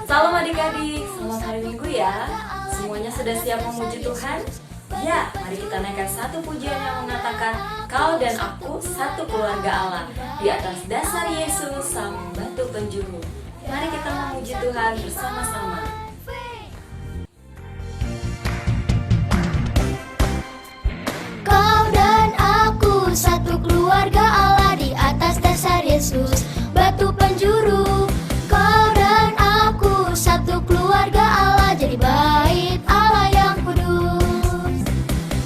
Salam adik-adik, selamat hari Minggu ya. Semuanya sudah siap memuji Tuhan? Ya, mari kita naikkan satu pujian yang mengatakan Kau dan aku satu keluarga Allah di atas dasar Yesus sang batu penjuru. Mari kita memuji Tuhan bersama-sama. Kau dan aku satu keluarga Allah di atas dasar Yesus batu penjuru. Kau dan aku satu keluarga Allah jadi bait Allah yang kudus.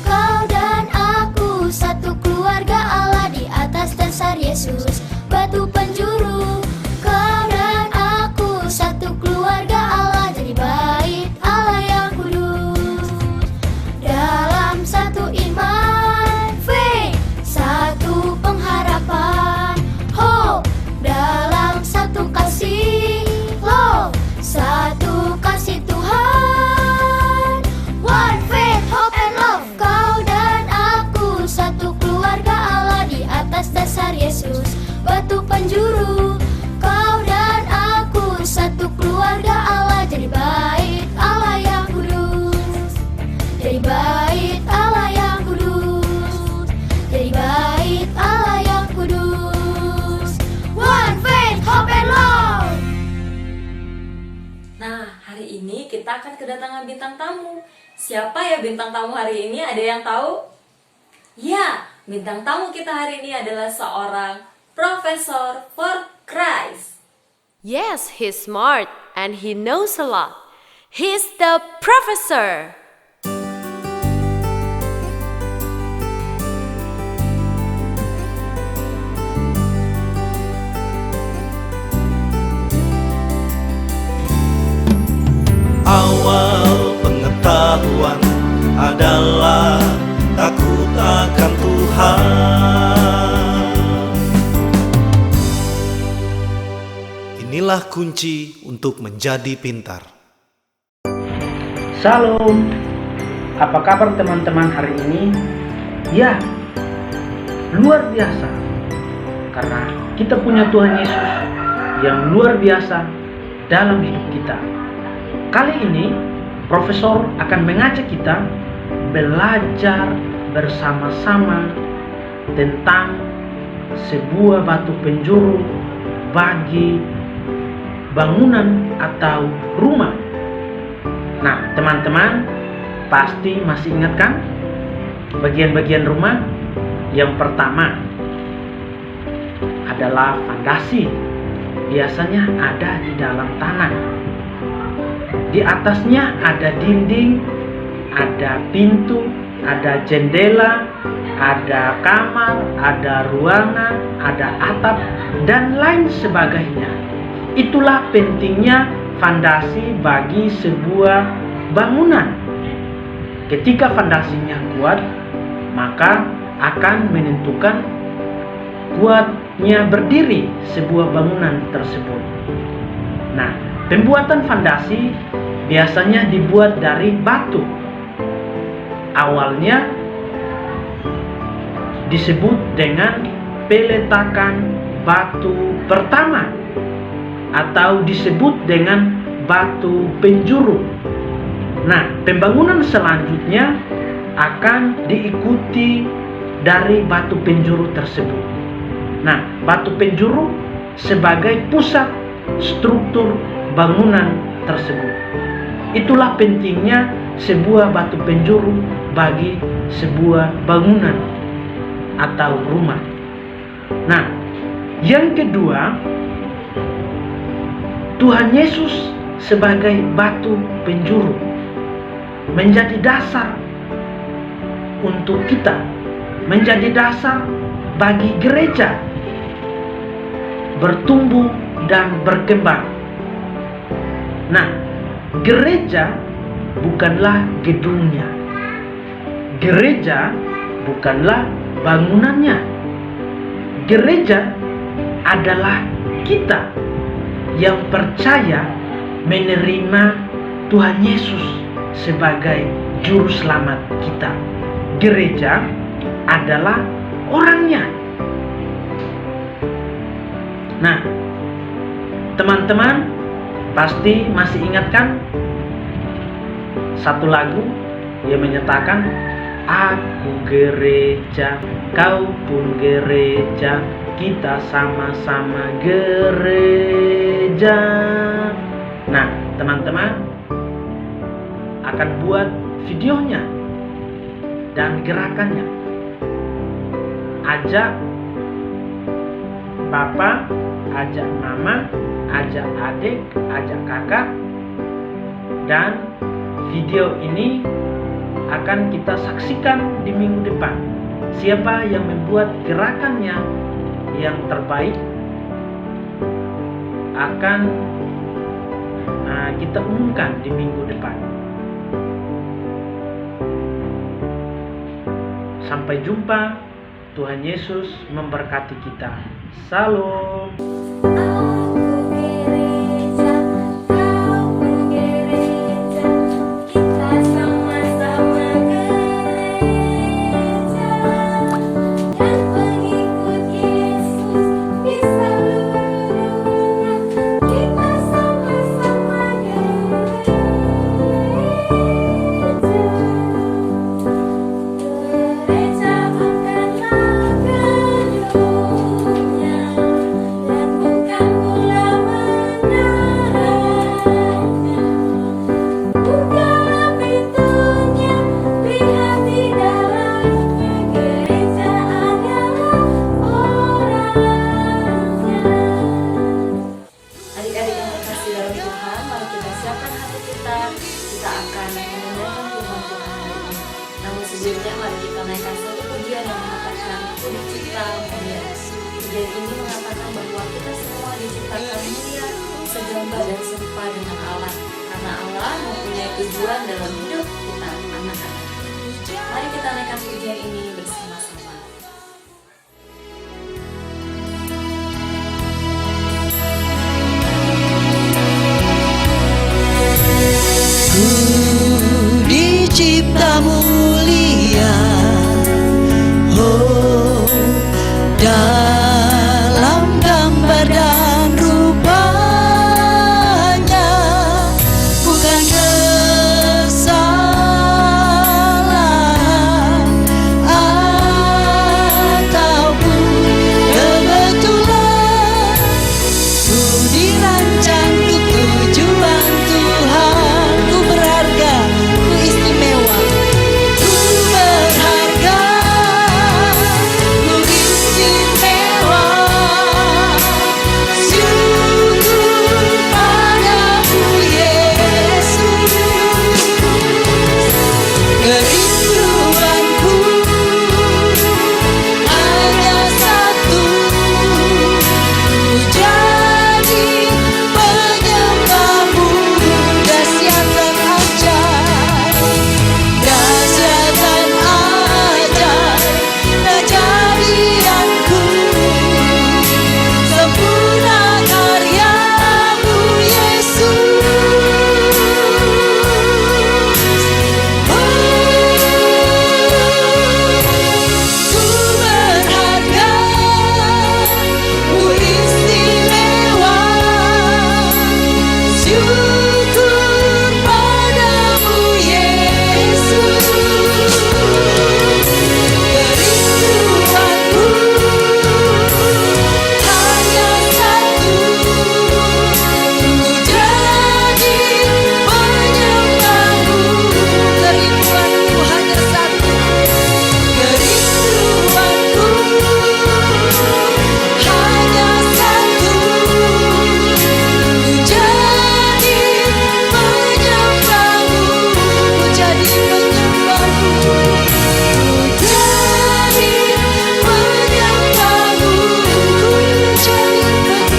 Kau dan aku satu keluarga Allah di atas dasar Yesus batu penjuru. Kau dan aku satu keluarga Allah jadi bait Allah yang kudus. Dalam satu iman, faith, satu pengharapan, hope. Dalam satu kasih, love, satu kasih Tuhan. One faith, hope and love. Kau dan aku satu keluarga Allah di atas dasar Yesus batu penjuru. Kau dan aku satu keluarga Allah jadi bait Allah yang kudus. Jadi bait Allah yang kudus. Jadi bait Allah yang kudus. One faith, hope and love. Nah, hari ini kita akan kedatangan bintang tamu. Siapa ya bintang tamu hari ini? Ada yang tahu? Ya, bintang tamu kita hari ini adalah seorang Profesor for Christ. Yes, he's smart and he knows a lot. He's the professor. Awal pengetahuan adalah takut akan Tuhan. Inilah kunci untuk menjadi pintar. Salam, apa kabar teman-teman hari ini? Ya, luar biasa. Karena kita punya Tuhan Yesus yang luar biasa dalam hidup kita. Kali ini, Profesor akan mengajak kita belajar bersama-sama tentang sebuah batu penjuru bagi bangunan atau rumah. Nah, teman-teman pasti masih ingat kan bagian-bagian rumah? Yang pertama adalah fondasi. Biasanya ada di dalam tanah. Di atasnya ada dinding, ada pintu, ada jendela, ada kamar, ada ruangan, ada atap, dan lain sebagainya. Itulah pentingnya fondasi bagi sebuah bangunan. Ketika fondasinya kuat, maka akan menentukan kuatnya berdiri sebuah bangunan tersebut. Nah, pembuatan fondasi biasanya dibuat dari batu. Awalnya disebut dengan peletakan batu pertama atau disebut dengan batu penjuru. Nah, pembangunan selanjutnya akan diikuti dari batu penjuru tersebut. Nah, batu penjuru sebagai pusat struktur bangunan tersebut. Itulah pentingnya sebuah batu penjuru bagi sebuah bangunan atau rumah. Nah, yang kedua, Tuhan Yesus sebagai batu penjuru menjadi dasar untuk kita, menjadi dasar bagi gereja bertumbuh dan berkembang. Nah, gereja bukanlah gedungnya. Gereja bukanlah bangunannya. Gereja adalah kita yang percaya menerima Tuhan Yesus sebagai juru selamat kita. Gereja adalah orangnya. Nah, teman-teman, Pasti masih ingat kan? Satu lagu dia menyatakan, aku gereja, kau pun gereja, kita sama-sama gereja. Nah, teman-teman akan buat videonya dan gerakannya. Ajak Bapak, ajak Mama, ajak adik, ajak kakak, dan video ini akan kita saksikan di minggu depan. Siapa yang membuat gerakannya yang terbaik akan kita umumkan di minggu depan. Sampai jumpa. Tuhan Yesus memberkati kita. Salam. Aku gereja, kau pun gereja, kita sama-sama gereja, dan pengikut Yesus di seluruh dunia, kita sama-sama gereja. Gereja bukanlah gedungnya, dan bukan pula menaranya. Bukalah pintunya, lihat di dalamnya, gereja adalah orangnya. Adik-adik yang terkasih dalam Tuhan, mari kita siapkan hati kita. Kita akan mendengarkan firman Tuhan hari ini. Namun sebelumnya mari kita naikkan satu pujian yang mengatakan Ku dicipta mulia. Pujian ini mengatakan bahwa kita semua diciptakan mulia, segambar dan serupa dengan Allah, karena Allah mempunyai tujuan dalam hidup kita anak-anak. Mari kita naikkan pujian ini bersama-sama. Dicipta mulia, oh, dalam gambar dan rupanya, bukan kesalahan ataupun kebetulan. Ku dirancang untuk tujuan Tuhan, ku berharga, ku istimewa, ku berharga, ku istimewa. Syukur padamu Yesus, kerinduanku hanya satu, ku jadi penyembahmu. Dahsyat dan ajaib, dahsyat dan ajaib, kejadianku, sempurna karyamu Yesus. Ku berharga, ku istimewa, syukur padamu Yesus. Kerinduanku hanya satu, ku jadi penyembahmu. Kerinduanku hanya satu, kerinduanku hanya satu, ku jadi penyembahmu, ku jadi penyembahmu, ku jadi penyembahmu, ku jadi penyembahmu, ku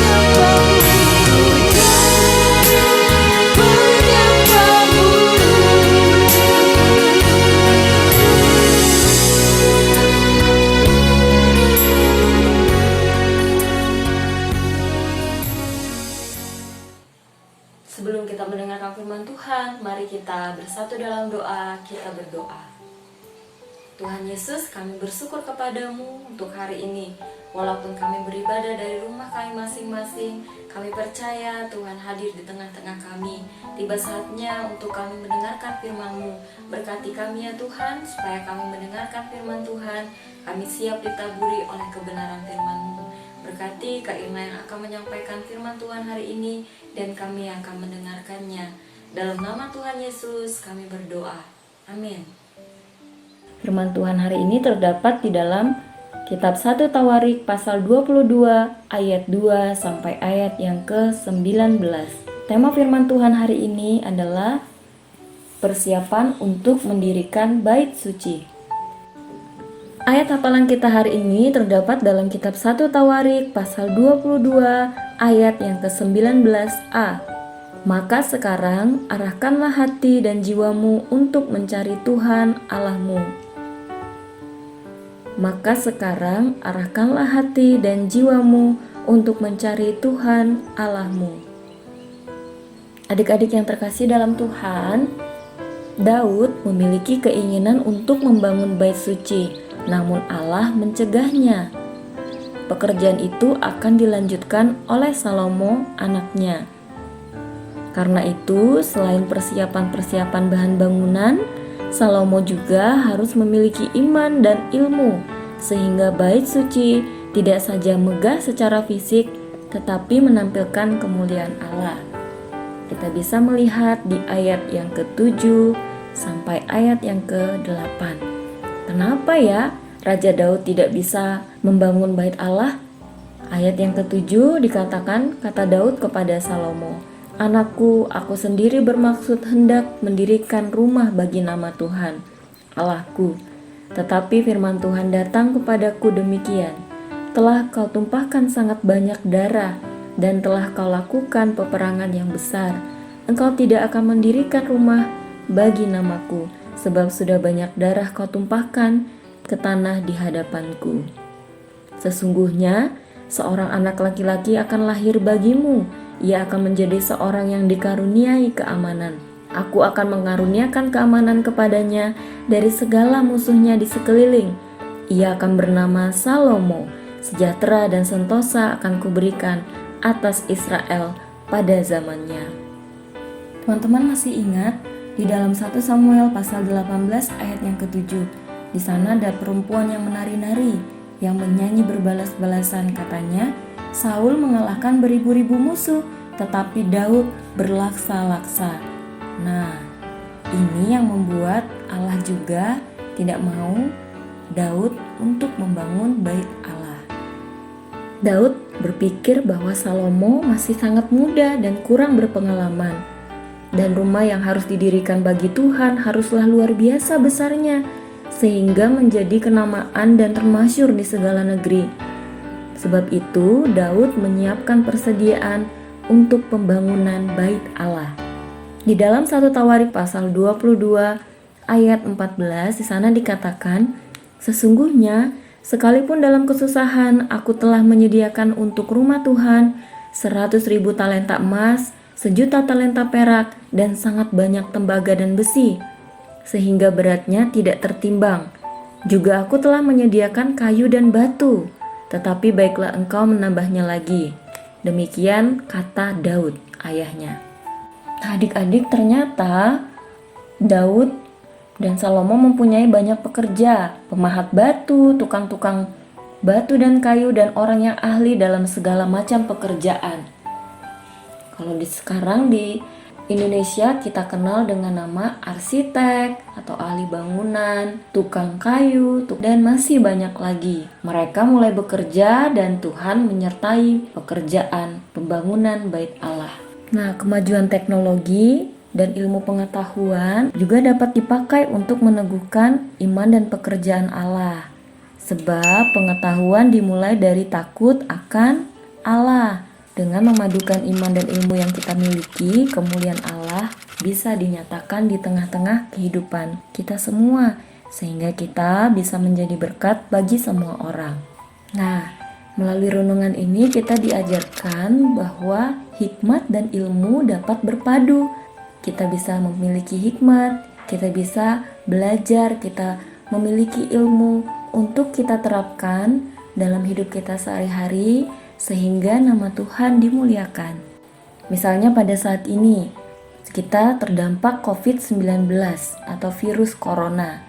Sebelum kita mendengarkan firman Tuhan, mari kita bersatu dalam doa. Kita berdoa. Tuhan Yesus, kami bersyukur kepadamu untuk hari ini. Walaupun kami beribadah dari rumah kami masing-masing, kami percaya Tuhan hadir di tengah-tengah kami. Tiba saatnya untuk kami mendengarkan firman-Mu. Berkati kami ya Tuhan, supaya kami mendengarkan firman Tuhan. Kami siap ditaburi oleh kebenaran firman-Mu. Berkati Kak Irna yang akan menyampaikan firman Tuhan hari ini, dan kami yang akan mendengarkannya. Dalam nama Tuhan Yesus kami berdoa. Amin. Firman Tuhan hari ini terdapat di dalam Kitab 1 Tawarik pasal 22 ayat 2 sampai ayat yang ke-19. Tema firman Tuhan hari ini adalah persiapan untuk mendirikan bait suci. Ayat hafalan kita hari ini terdapat dalam Kitab 1 Tawarik pasal 22 ayat yang ke-19a. Maka sekarang arahkanlah hati dan jiwamu untuk mencari Tuhan Allahmu. Maka sekarang arahkanlah hati dan jiwamu untuk mencari Tuhan Allahmu. Adik-adik yang terkasih dalam Tuhan, Daud memiliki keinginan untuk membangun bait suci, namun Allah mencegahnya. Pekerjaan itu akan dilanjutkan oleh Salomo anaknya. Karena itu, selain persiapan-persiapan bahan bangunan, Salomo juga harus memiliki iman dan ilmu, sehingga bait suci tidak saja megah secara fisik, tetapi menampilkan kemuliaan Allah. Kita bisa melihat di ayat yang ke-7 sampai ayat yang ke-8. Kenapa ya Raja Daud tidak bisa membangun bait Allah? Ayat yang ke-7 dikatakan, kata Daud kepada Salomo, "Anakku, aku sendiri bermaksud hendak mendirikan rumah bagi nama Tuhan, Allahku. Tetapi firman Tuhan datang kepadaku demikian, telah kau tumpahkan sangat banyak darah, dan telah kau lakukan peperangan yang besar. Engkau tidak akan mendirikan rumah bagi namaku, sebab sudah banyak darah kau tumpahkan ke tanah di hadapanku. Sesungguhnya, seorang anak laki-laki akan lahir bagimu, ia akan menjadi seorang yang dikaruniai keamanan. Aku akan mengaruniakan keamanan kepadanya dari segala musuhnya di sekeliling. Ia akan bernama Salomo. Sejahtera dan sentosa akan kuberikan atas Israel pada zamannya." Teman-teman masih ingat di dalam 1 Samuel pasal 18 ayat yang ke-7. Di sana ada perempuan yang menari-nari, yang menyanyi berbalas-balasan, katanya, "Saul mengalahkan beribu-ribu musuh, tetapi Daud berlaksa-laksa." Nah, ini yang membuat Allah juga tidak mau Daud untuk membangun bait Allah. Daud berpikir bahwa Salomo masih sangat muda dan kurang berpengalaman. Dan rumah yang harus didirikan bagi Tuhan haruslah luar biasa besarnya, sehingga menjadi kenamaan dan termasyur di segala negeri. Sebab itu, Daud menyiapkan persediaan untuk pembangunan bait Allah. Di dalam 1 Tawarik pasal 22 ayat 14 di sana dikatakan, "Sesungguhnya sekalipun dalam kesusahan aku telah menyediakan untuk rumah Tuhan 100.000 talenta emas, 1.000.000 talenta perak, dan sangat banyak tembaga dan besi, sehingga beratnya tidak tertimbang. Juga aku telah menyediakan kayu dan batu, tetapi baiklah engkau menambahnya lagi." Demikian kata Daud, ayahnya. Adik-adik, ternyata Daud dan Salomo mempunyai banyak pekerja, pemahat batu, tukang-tukang batu dan kayu, dan orang yang ahli dalam segala macam pekerjaan. Kalau sekarang di Indonesia kita kenal dengan nama arsitek atau ahli bangunan, tukang kayu, dan masih banyak lagi. Mereka mulai bekerja dan Tuhan menyertai pekerjaan pembangunan bait Allah. Nah, kemajuan teknologi dan ilmu pengetahuan juga dapat dipakai untuk meneguhkan iman dan pekerjaan Allah. Sebab pengetahuan dimulai dari takut akan Allah. Dengan memadukan iman dan ilmu yang kita miliki, kemuliaan Allah bisa dinyatakan di tengah-tengah kehidupan kita semua, sehingga kita bisa menjadi berkat bagi semua orang. Nah, melalui renungan ini kita diajarkan bahwa hikmat dan ilmu dapat berpadu. Kita bisa memiliki hikmat, kita bisa belajar, kita memiliki ilmu untuk kita terapkan dalam hidup kita sehari-hari sehingga nama Tuhan dimuliakan. Misalnya pada saat ini kita terdampak COVID-19 atau virus corona.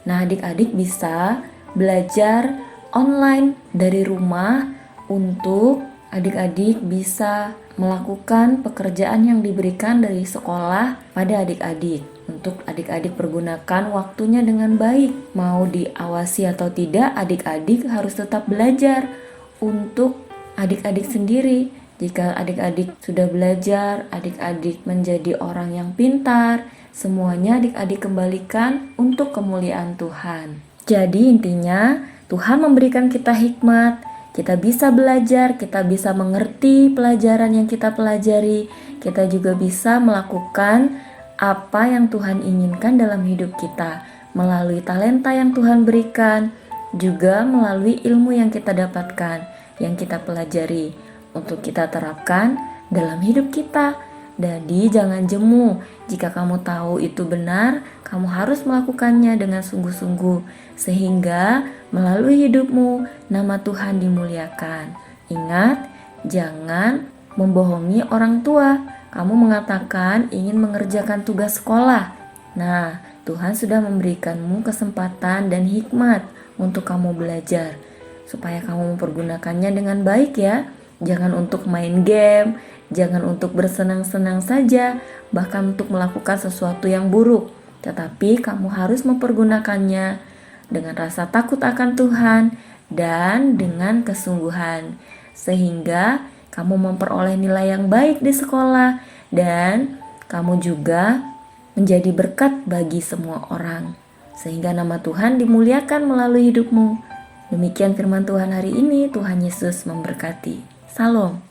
Nah, adik-adik bisa belajar online dari rumah untuk adik-adik bisa melakukan pekerjaan yang diberikan dari sekolah pada adik-adik. Untuk adik-adik pergunakan waktunya dengan baik. Mau diawasi atau tidak, adik-adik harus tetap belajar untuk adik-adik sendiri. Jika adik-adik sudah belajar, adik-adik menjadi orang yang pintar, semuanya adik-adik kembalikan untuk kemuliaan Tuhan. Jadi intinya, Tuhan memberikan kita hikmat, kita bisa belajar, kita bisa mengerti pelajaran yang kita pelajari, kita juga bisa melakukan apa yang Tuhan inginkan dalam hidup kita, melalui talenta yang Tuhan berikan, juga melalui ilmu yang kita dapatkan, yang kita pelajari, untuk kita terapkan dalam hidup kita. Jadi jangan jemu, jika kamu tahu itu benar, kamu harus melakukannya dengan sungguh-sungguh, sehingga melalui hidupmu nama Tuhan dimuliakan. Ingat, jangan membohongi orang tua. Kamu mengatakan ingin mengerjakan tugas sekolah. Nah, Tuhan sudah memberikanmu kesempatan dan hikmat untuk kamu belajar, supaya kamu mempergunakannya dengan baik ya. Jangan untuk main game, jangan untuk bersenang-senang saja, bahkan untuk melakukan sesuatu yang buruk. Tetapi kamu harus mempergunakannya dengan rasa takut akan Tuhan dan dengan kesungguhan, sehingga kamu memperoleh nilai yang baik di sekolah dan kamu juga menjadi berkat bagi semua orang, sehingga nama Tuhan dimuliakan melalui hidupmu. Demikian firman Tuhan hari ini. Tuhan Yesus memberkati. Salam.